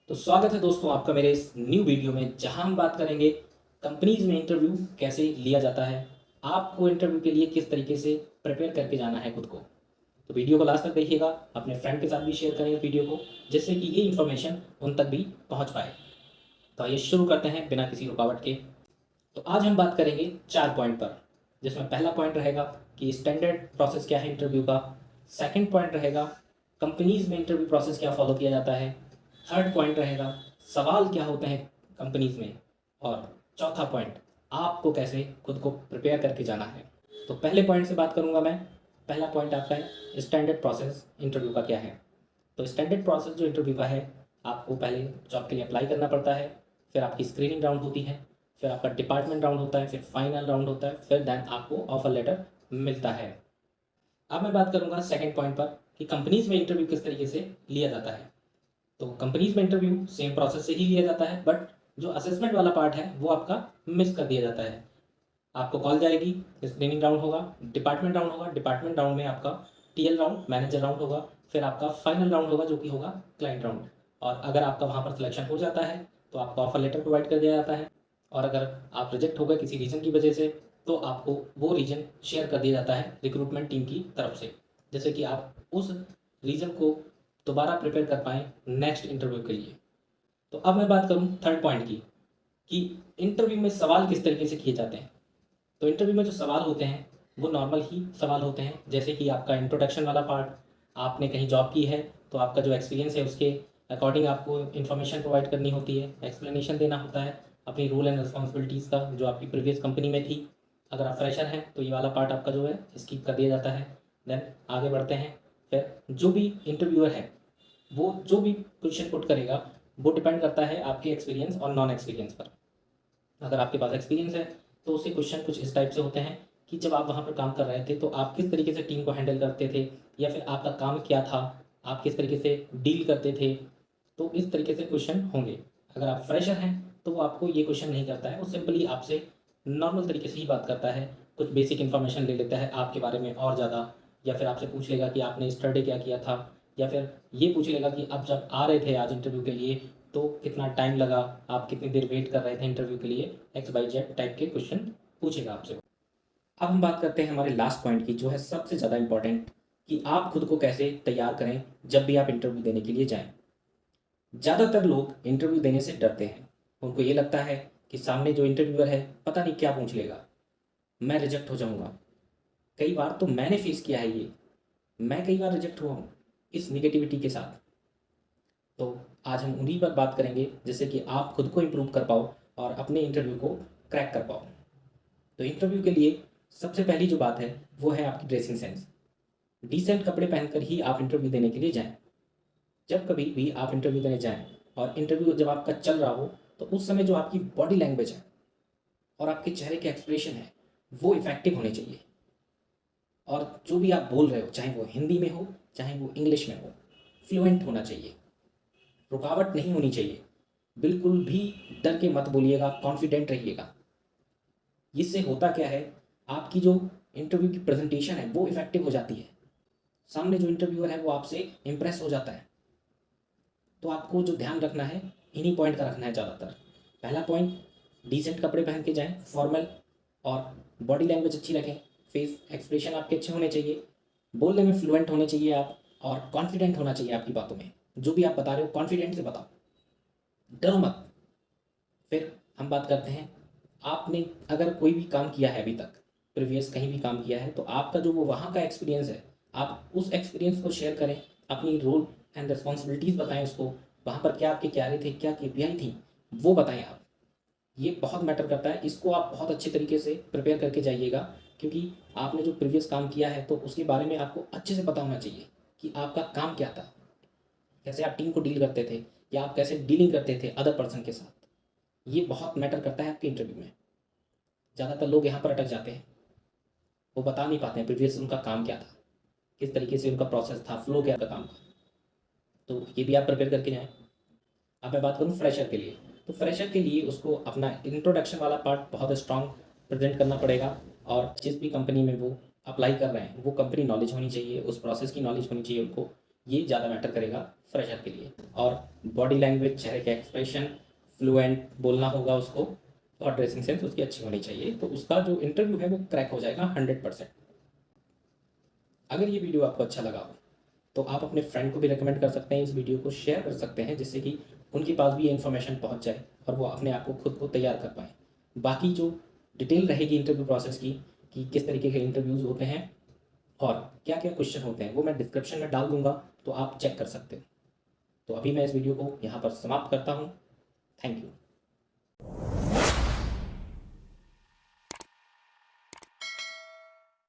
तो स्वागत है दोस्तों आपका मेरे इस न्यू वीडियो में, जहां हम बात करेंगे कंपनीज में इंटरव्यू कैसे लिया जाता है। आपको इंटरव्यू के लिए किस तरीके से प्रिपेयर करके जाना है खुद को। तो वीडियो को लास्ट तक देखिएगा, अपने फ्रेंड के साथ भी शेयर करें इस वीडियो को, जिससे कि ये इन्फॉर्मेशन उन तक भी पहुंच पाए। तो आइए शुरू करते हैं बिना किसी रुकावट के। तो आज हम बात करेंगे 4 पॉइंट पर, जिसमें पहला पॉइंट रहेगा कि स्टैंडर्ड प्रोसेस क्या है इंटरव्यू का। सेकंड पॉइंट रहेगा कंपनीज में इंटरव्यू प्रोसेस क्या फॉलो किया जाता है। थर्ड पॉइंट रहेगा सवाल क्या होते हैं कंपनीज में। और चौथा पॉइंट आपको कैसे खुद को प्रिपेयर करके जाना है। तो पहले पॉइंट से बात करूंगा मैं। पहला पॉइंट आपका है स्टैंडर्ड प्रोसेस इंटरव्यू का क्या है। तो स्टैंडर्ड प्रोसेस जो इंटरव्यू का है, आपको पहले जॉब के लिए अप्लाई करना पड़ता है, फिर आपकी स्क्रीनिंग राउंड होती है, फिर आपका डिपार्टमेंट राउंड होता है, फिर फाइनल राउंड होता है, फिर देन आपको ऑफर लेटर मिलता है। अब मैं बात करूंगा सेकंड पॉइंट पर कि कंपनीज में इंटरव्यू किस तरीके से लिया जाता है। तो कंपनीज में इंटरव्यू सेम प्रोसेस से ही लिया जाता है, बट जो असेसमेंट वाला पार्ट है वो आपका मिस कर दिया जाता है। आपको कॉल जाएगी, स्क्रीनिंग राउंड होगा, डिपार्टमेंट राउंड होगा, डिपार्टमेंट राउंड में आपका टीएल राउंड, मैनेजर राउंड होगा, फिर आपका फाइनल राउंड होगा जो कि होगा क्लाइंट राउंड। और अगर आपका वहाँ पर सिलेक्शन हो जाता है तो आपको ऑफर लेटर प्रोवाइड कर दिया जाता है। और अगर आप रिजेक्ट हो गए किसी रीज़न की वजह से, तो आपको वो रीजन शेयर कर दिया जाता है रिक्रूटमेंट टीम की तरफ से, जैसे कि आप उस रीजन को दोबारा प्रिपेयर कर पाएँ नेक्स्ट इंटरव्यू के लिए। तो अब मैं बात करूँ थर्ड पॉइंट की कि इंटरव्यू में सवाल किस तरीके से किए जाते हैं। तो इंटरव्यू में जो सवाल होते हैं वो नॉर्मल ही सवाल होते हैं, जैसे कि आपका इंट्रोडक्शन वाला पार्ट, आपने कहीं जॉब की है तो आपका जो एक्सपीरियंस है उसके अकॉर्डिंग आपको इन्फॉर्मेशन प्रोवाइड करनी होती है, एक्सप्लेनेशन देना होता है अपनी रूल एंड रिस्पॉन्सिबिलिटीज़ का जो आपकी प्रीवियस कंपनी में थी। अगर आप फ्रेशर हैं तो ये वाला पार्ट आपका जो है स्किप कर दिया जाता है। देन आगे बढ़ते हैं। फिर जो भी इंटरव्यूअर है वो जो भी क्वेश्चन पुट करेगा वो डिपेंड करता है आपके एक्सपीरियंस और नॉन एक्सपीरियंस पर। अगर आपके पास एक्सपीरियंस है तो उसके क्वेश्चन कुछ इस टाइप से होते हैं कि जब आप वहाँ पर काम कर रहे थे तो आप किस तरीके से टीम को हैंडल करते थे, या फिर आपका काम क्या था, आप किस तरीके से डील करते थे। तो इस तरीके से क्वेश्चन होंगे। अगर आप फ्रेशर हैं तो वो आपको ये क्वेश्चन नहीं करता है, वो सिंपली आपसे नॉर्मल तरीके से ही बात करता है, कुछ बेसिक इन्फॉर्मेशन ले लेता है आपके बारे में और ज़्यादा, या फिर आपसे पूछ लेगा कि आपने स्टडी क्या किया था, या फिर ये पूछ लेगा कि आप जब आ रहे थे आज इंटरव्यू के लिए तो कितना टाइम लगा, आप कितनी देर वेट कर रहे थे इंटरव्यू के लिए, एक्स वाई जेड टाइप के क्वेश्चन पूछेगा आपसे। अब हम बात करते हैं हमारे लास्ट पॉइंट की, जो है सबसे ज़्यादा इंपॉर्टेंट, कि आप खुद को कैसे तैयार करें जब भी आप इंटरव्यू देने के लिए जाएं। ज़्यादातर लोग इंटरव्यू देने से डरते हैं। उनको ये लगता है कि सामने जो इंटरव्यूअर है पता नहीं क्या पूछ लेगा, मैं रिजेक्ट हो जाऊंगा। कई बार तो मैंने फेस किया है ये, मैं कई बार रिजेक्ट हुआ हूँ इस निगेटिविटी के साथ। तो आज हम उन्हीं पर बात करेंगे जिससे कि आप खुद को इम्प्रूव कर पाओ और अपने इंटरव्यू को क्रैक कर पाओ। तो इंटरव्यू के लिए सबसे पहली जो बात है वो है आपकी ड्रेसिंग सेंस। डिसेंट कपड़े पहनकर ही आप इंटरव्यू देने के लिए जाएं। जब कभी भी आप इंटरव्यू देने जाएं और इंटरव्यू जब आपका चल रहा हो, तो उस समय जो आपकी बॉडी लैंग्वेज है और आपके चेहरे के एक्सप्रेशन है वो इफेक्टिव होने चाहिए। और जो भी आप बोल रहे हो, चाहे वो हिंदी में हो चाहे वो इंग्लिश में हो, फ्लुएंट होना चाहिए, रुकावट नहीं होनी चाहिए। बिल्कुल भी डर के मत बोलिएगा, कॉन्फिडेंट रहिएगा। इससे होता क्या है, आपकी जो इंटरव्यू की प्रेजेंटेशन है वो इफेक्टिव हो जाती है, सामने जो इंटरव्यूअर है वो आपसे इम्प्रेस हो जाता है। तो आपको जो ध्यान रखना है इन्हीं पॉइंट का रखना है ज़्यादातर। पहला पॉइंट, डिसेंट कपड़े पहन के जाएं, फॉर्मल, और बॉडी लैंग्वेज अच्छी रखें, फेस एक्सप्रेशन आपके अच्छे होने चाहिए, बोलने में फ्लुएंट होने चाहिए आप, और कॉन्फिडेंट होना चाहिए आपकी बातों में। जो भी आप बता रहे हो कॉन्फिडेंट से बताओ, डरो मत। फिर हम बात करते हैं, आपने अगर कोई भी काम किया है अभी तक, प्रीवियस कहीं भी काम किया है, तो आपका जो वो वहाँ का एक्सपीरियंस है, आप उस एक्सपीरियंस को शेयर करें, अपनी रोल एंड रिस्पॉन्सिबिलिटीज़ बताएं उसको, वहाँ पर क्या आपके क्यारे थे, क्या केपीआई थी, वो बताएं आप। ये बहुत मैटर करता है, इसको आप बहुत अच्छे तरीके से प्रिपेयर करके जाइएगा, क्योंकि आपने जो प्रीवियस काम किया है तो उसके बारे में आपको अच्छे से पता होना चाहिए कि आपका काम क्या था, कैसे आप टीम को डील करते थे, या आप कैसे डीलिंग करते थे अदर पर्सन के साथ। ये बहुत मैटर करता है आपके इंटरव्यू में। ज़्यादातर लोग यहाँ पर अटक जाते हैं, वो बता नहीं पाते हैं प्रीवियस उनका काम क्या था, किस तरीके से उनका प्रोसेस था, फ्लो क्या था काम का। तो ये भी आप प्रिपेयर करके जाएं। अब मैं बात करूँ फ्रेशर के लिए, तो फ्रेशर के लिए उसको अपना इंट्रोडक्शन वाला पार्ट बहुत स्ट्रांग प्रेजेंट करना पड़ेगा। और जिस भी कंपनी में वो अप्लाई कर रहे हैं वो कंपनी नॉलेज होनी चाहिए, उस प्रोसेस की नॉलेज होनी चाहिए उनको, ये ज़्यादा मैटर करेगा फ्रेशर के लिए। और बॉडी लैंग्वेज, चेहरे के एक्सप्रेशन, फ्लुएंट बोलना होगा उसको, और ड्रेसिंग सेंस उसकी अच्छी होनी चाहिए, तो उसका जो इंटरव्यू है वो क्रैक हो जाएगा 100%। अगर ये वीडियो आपको अच्छा लगा हो तो आप अपने फ्रेंड को भी रिकमेंड कर सकते हैं, इस वीडियो को शेयर कर सकते हैं, जिससे कि उनके पास भी ये इन्फॉर्मेशन पहुंच जाए और वो अपने आप को खुद को तैयार कर पाएँ। बाकी जो डिटेल रहेगी इंटरव्यू प्रोसेस की, कि किस तरीके के इंटरव्यूज़ होते हैं और क्या क्या क्वेश्चन होते हैं, वो मैं डिस्क्रिप्शन में डाल दूंगा, तो आप चेक कर सकते हो। तो अभी मैं इस वीडियो को यहाँ पर समाप्त करता हूँ। Thank you.